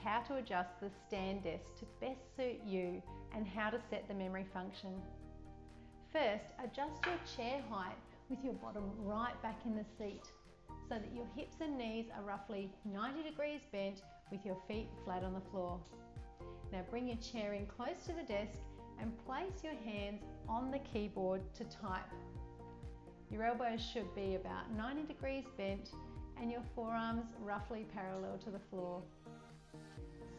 how to adjust the stand desk to best suit you and how to set the memory function. First, adjust your chair height with your bottom right back in the seat so that your hips and knees are roughly 90 degrees bent with your feet flat on the floor. Now bring your chair in close to the desk and place your hands on the keyboard to type. Your elbows should be about 90 degrees bent and your forearms roughly parallel to the floor.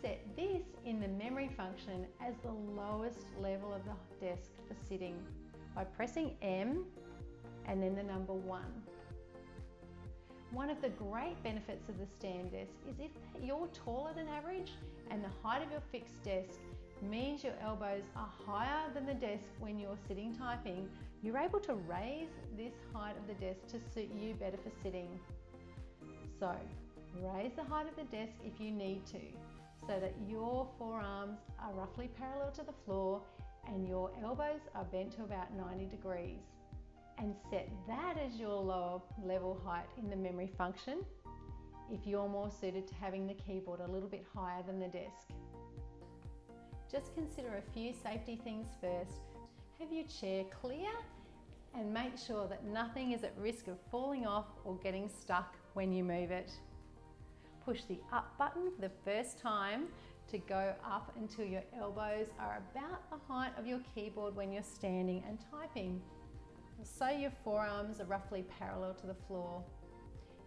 Set this in the memory function as the lowest level of the desk for sitting by pressing M and then the number 1. One of the great benefits of the stand desk is if you're taller than average and the height of your fixed desk means your elbows are higher than the desk when you're sitting typing, you're able to raise this height of the desk to suit you better for sitting. So raise the height of the desk if you need to, so that your forearms are roughly parallel to the floor and your elbows are bent to about 90 degrees. And set that as your lower level height in the memory function if you're more suited to having the keyboard a little bit higher than the desk. Just consider a few safety things first. Have your chair clear and make sure that nothing is at risk of falling off or getting stuck when you move it. Push the up button for the first time to go up until your elbows are about the height of your keyboard when you're standing and typing, so your forearms are roughly parallel to the floor.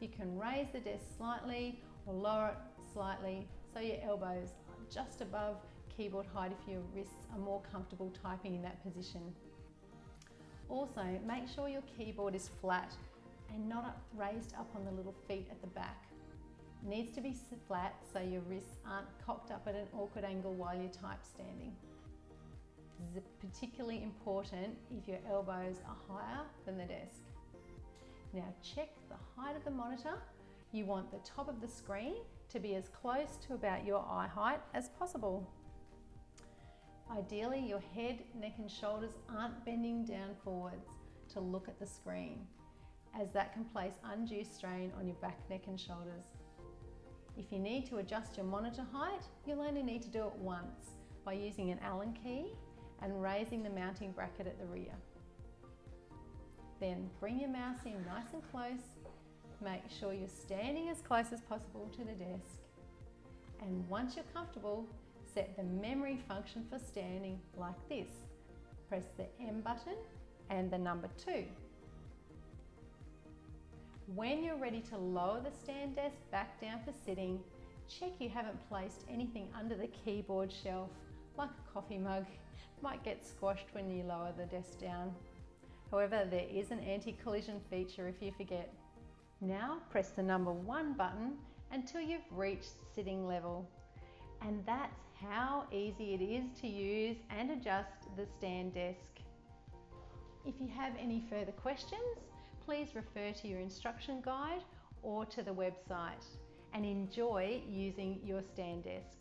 You can raise the desk slightly or lower it slightly so your elbows are just above keyboard height if your wrists are more comfortable typing in that position. Also, make sure your keyboard is flat and not raised up on the little feet at the back. It needs to be flat so your wrists aren't cocked up at an awkward angle while you type standing. This is particularly important if your elbows are higher than the desk. Now check the height of the monitor. You want the top of the screen to be as close to about your eye height as possible. Ideally, your head, neck and shoulders aren't bending down forwards to look at the screen, as that can place undue strain on your back, neck and shoulders. If you need to adjust your monitor height, you'll only need to do it once by using an Allen key and raising the mounting bracket at the rear. Then bring your mouse in nice and close, make sure you're standing as close as possible to the desk, and once you're comfortable, set the memory function for standing like this. Press the M button and the number 2. When you're ready to lower the stand desk back down for sitting, check you haven't placed anything under the keyboard shelf, like a coffee mug. It might get squashed when you lower the desk down. However, there is an anti-collision feature if you forget. Now press the number 1 button until you've reached sitting level. And that's how easy it is to use and adjust the stand desk. If you have any further questions, please refer to your instruction guide or to the website, and enjoy using your stand desk.